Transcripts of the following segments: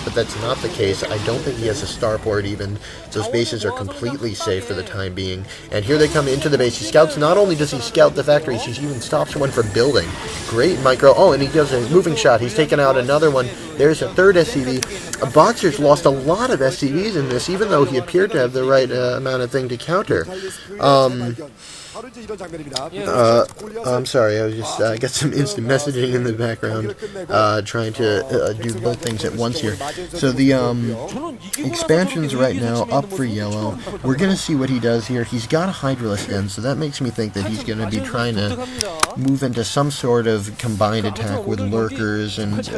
but that's not the case. I don't think he has a starport even. Those bases are completely safe for the time being. And here they come into the base. He scouts. Not only does he scout the factories, he even stops one from building. Great micro. Oh, and he does a moving shot. He's taken out another one. There's a third SCV. Boxer's lost a lot of SCVs in this, even though he appeared to have the right amount of thing to counter. I'm sorry, I was just got some instant messaging in the background, trying to do both things at once here. So the expansion's right now up for yellow. We're gonna see what he does here. He's got a Hydralisk in, so that makes me think that he's gonna be trying to move into some sort of combined attack with lurkers and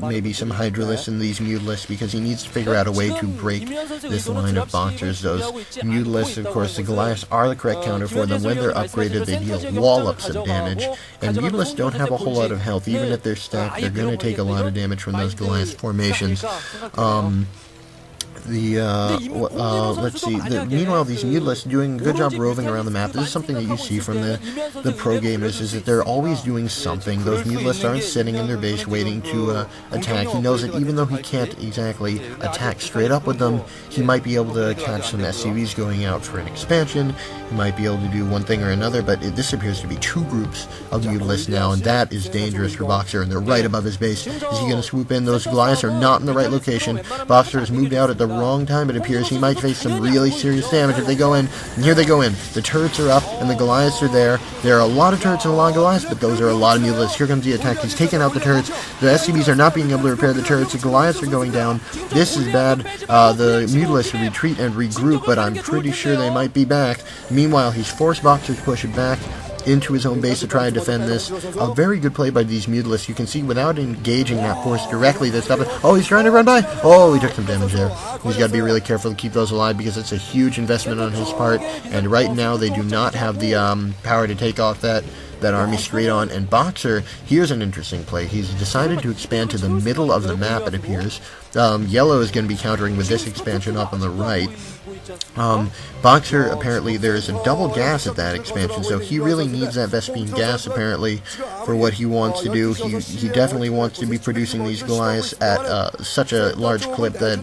maybe some Hydralisks in these Mutalisks, because he needs to figure out a way to break this line of boxers. Those Mutalisks, of course, the Goliaths are the correct counter for them. When they're upgraded, they deal wallops of damage, and Mutalisks don't have a whole lot of health. Even if they're stacked, they're going to take a lot of damage from those Goliath formations. Let's see. Meanwhile, these Mutalisks doing a good job roving around the map. This is something that you see from the pro gamers, is that they're always doing something. Those Mutalisks aren't sitting in their base waiting to attack. He knows that even though he can't exactly attack straight up with them, he might be able to catch some SCVs going out for an expansion. He might be able to do one thing or another, but this appears to be two groups of Mutalisks now, and that is dangerous for Boxer, and they're right above his base. Is he going to swoop in? Those Goliaths are not in the right location. Boxer has moved out at the wrong time, it appears. He might face some really serious damage if they go in. And here they go in. The turrets are up, and the Goliaths are there. There are a lot of turrets and a lot of Goliaths, but those are a lot of Mutalisks. Here comes the attack. He's taking out the turrets. The SCVs are not being able to repair the turrets. The Goliaths are going down. This is bad. The Mutalisks retreat and regroup, but I'm pretty sure they might be back. Meanwhile, he's forced Boxer to push it back into his own base to try and defend this. A very good play by these Mutalisks. You can see without engaging that force directly, they stop it. Oh, he's trying to run by. Oh, he took some damage there. He's got to be really careful to keep those alive, because it's a huge investment on his part, and right now they do not have the power to take off that army straight on. And Boxer, here's an interesting play. He's decided to expand to the middle of the map, it appears. Yellow is going to be countering with this expansion up on the right. Boxer, apparently there's a double gas at that expansion, so he really needs that Vespene gas apparently for what he wants to do. He definitely wants to be producing these Goliaths at such a large clip that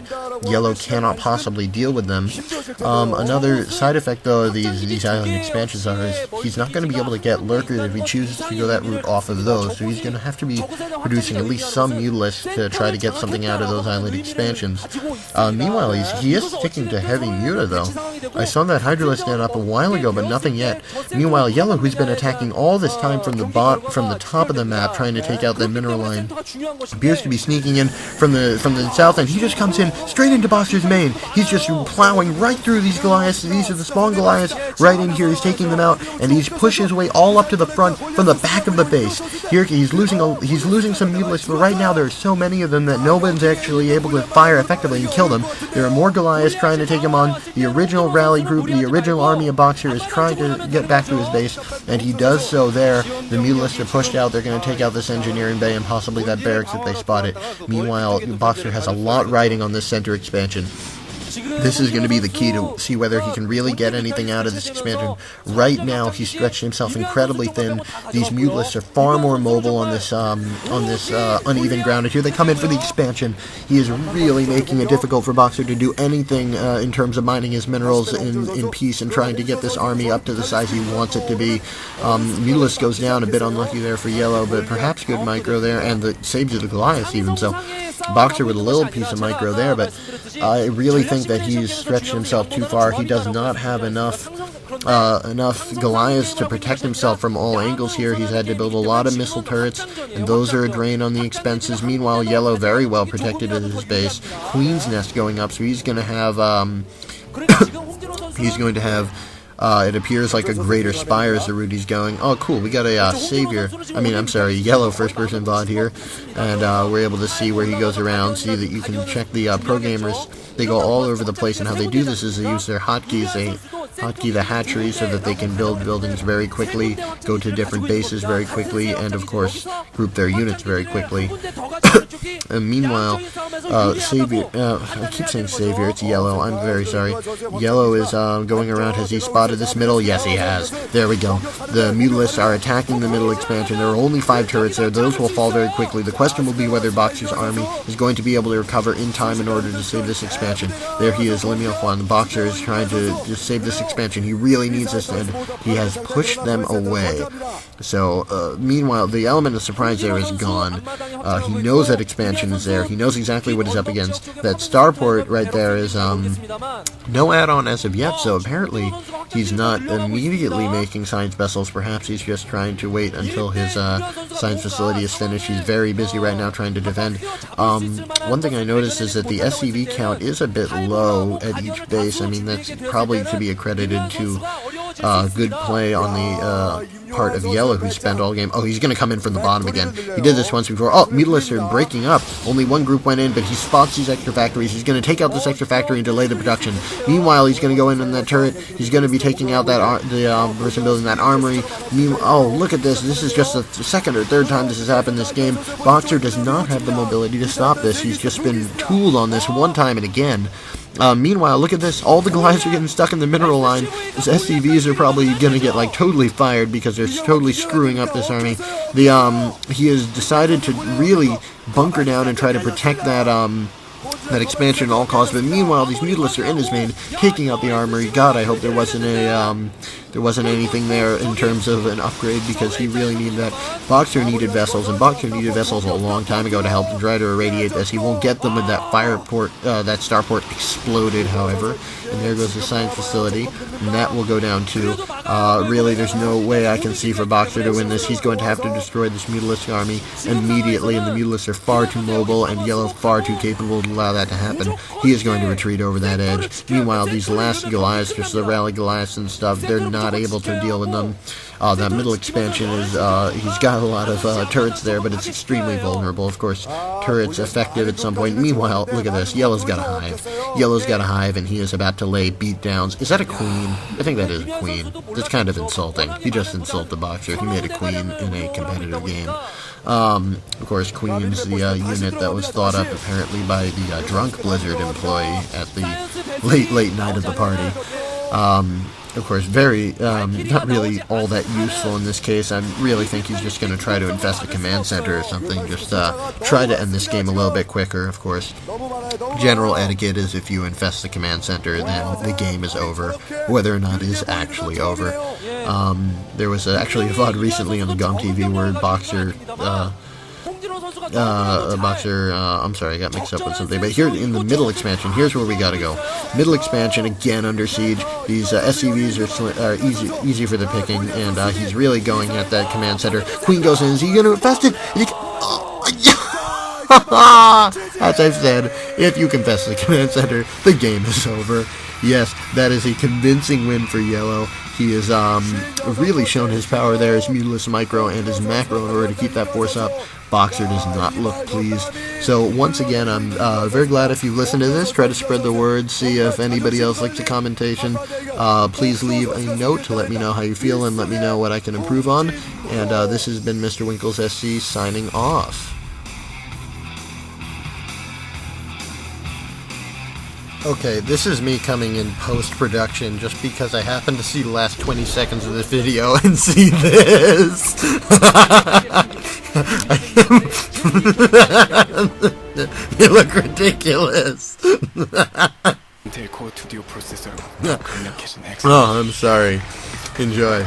Yellow cannot possibly deal with them. Another side effect though of these island expansions is he's not going to be able to get lurkers if he chooses to go that route off of those, so he's going to have to be producing at least some Mutalisks to try to get something out of those island expansions. Meanwhile, he is sticking to heavy Muta though. I saw that Hydralisk stand up a while ago, but nothing yet. Meanwhile, Yellow, who's been attacking all this time from the top of the map, trying to take out the mineral line, appears to be sneaking in from the south, and he just comes in straight into Boxer's main. He's just plowing right through these Goliaths. These are the spawn Goliaths right in here. He's taking them out, and he's pushing his way all up to the front from the back of the base. Here he's losing some Mutalisks, but right now there are so many of them that no one's actually able to fire effectively and kill them. There are more Goliaths trying to take him on. The original rally group, the original army of Boxer, is trying to get back to his base, and he does so there. The Mutalisks are pushed out. They're going to take out this engineering bay and possibly that barracks if they spot it. Meanwhile, Boxer has a lot riding on this center expansion. This is going to be the key to see whether he can really get anything out of this expansion. Right now, he's stretched himself incredibly thin. These Mutalisks are far more mobile on this uneven ground. And here they come in for the expansion. He is really making it difficult for Boxer to do anything in terms of mining his minerals in peace and trying to get this army up to the size he wants it to be. Mutalisk goes down, a bit unlucky there for Yellow, but perhaps good micro there, and the saves of the Goliaths even. So Boxer with a little piece of micro there, but I really think that he's stretched himself too far. He does not have enough Goliaths to protect himself from all angles here. He's had to build a lot of missile turrets, and those are a drain on the expenses. Meanwhile, Yellow very well protected at his base. Queen's Nest going up, so he's going to have it appears like a greater spire is the route he's going. Oh, cool, we got a Yellow first-person VOD here, and we're able to see where he goes around, see that you can check the pro gamers. They go all over the place, and how they do this is they use their hotkeys. hotkey the hatchery so that they can build buildings very quickly, go to different bases very quickly, and of course group their units very quickly. And meanwhile, Savior, I keep saying Savior, it's Yellow, I'm very sorry. Yellow is going around. Has he spotted this middle? Yes, he has. There we go. The Mutalisks are attacking the middle expansion. There are only 5 turrets there. Those will fall very quickly. The question will be whether Boxer's army is going to be able to recover in time in order to save this expansion. There he is, Lemuel Juan. The Boxer is trying to just save this expansion. He really needs this, and he has pushed them away. So, meanwhile, the element of surprise there is gone. He knows that expansion is there. He knows exactly what he's up against. That starport right there is no add-on as of yet, so apparently he's not immediately making science vessels. Perhaps he's just trying to wait until his science facility is finished. He's very busy right now trying to defend. One thing I noticed is that the SCV count is a bit low at each base. I mean, that's probably to be accredited to good play on the part of Yellow, who spent all game. Oh, he's going to come in from the bottom again. He did this once before. Oh, Mutalisks are breaking up. Only one group went in, but he spots these extra factories. He's going to take out this extra factory and delay the production. Meanwhile, he's going to go in on that turret. He's going to be taking out that the person building that armory. Oh, look at this. This is just the second or third time this has happened this game. Boxer does not have the mobility to stop this. He's just been tooled on this one time and again. Meanwhile, look at this. All the Goliaths are getting stuck in the mineral line. His SCVs are probably going to get, like, totally fired because they're totally screwing up this army. He has decided to really bunker down and try to protect that expansion at all costs. But meanwhile, these Mutalisks are in his main, taking out the armory. God, I hope there wasn't anything there in terms of an upgrade, because he really needed that. Boxer needed vessels, and Boxer needed vessels a long time ago to help him try to irradiate this. He won't get them with that that starport exploded, however. And there goes the science facility, and that will go down too. Really, there's no way I can see for Boxer to win this. He's going to have to destroy this Mutalisk army immediately, and the Mutalisks are far too mobile, and Yellow far too capable to allow that to happen. He is going to retreat over that edge. Meanwhile, these last Goliaths, just the rally Goliaths and stuff, they're not able to deal with them. That middle expansion is, he's got a lot of turrets there, but it's extremely vulnerable. Of course, turrets effective at some point. Meanwhile, look at this. Yellow's got a hive. Yellow's got a hive, and he is about to lay beatdowns. Is that a queen? I think that is a queen. That's kind of insulting. He just insulted the Boxer. He made a queen in a competitive game. Of course, Queen's the unit that was thought up apparently by the drunk Blizzard employee at the late night of the party. Of course, very, not really all that useful in this case. I really think he's just going to try to infest a command center or something. Just try to end this game a little bit quicker, of course. General etiquette is if you infest the command center, then the game is over, whether or not it is actually over. There was actually a VOD recently on the GOM TV where Boxer... I'm sorry, I got mixed up with something, but here in the middle expansion, here's where we gotta go. Middle expansion, again under siege. These SCVs are easy for the picking, and he's really going at that command center. Queen goes in, is he gonna infest it? As I've said, if you confess the command center, the game is over. Yes, that is a convincing win for Yellow. He has really shown his power there, his Mutalisks micro and his macro in order to keep that force up. Boxer does not look pleased. So once again, I'm very glad if you listen to this. Try to spread the word, see if anybody else likes the commentation. Please leave a note to let me know how you feel and let me know what I can improve on. And this has been MrWinklesSC signing off. Okay, this is me coming in post-production just because I happened to see the last 20 seconds of this video and see this. You look ridiculous. Oh, I'm sorry. Enjoy.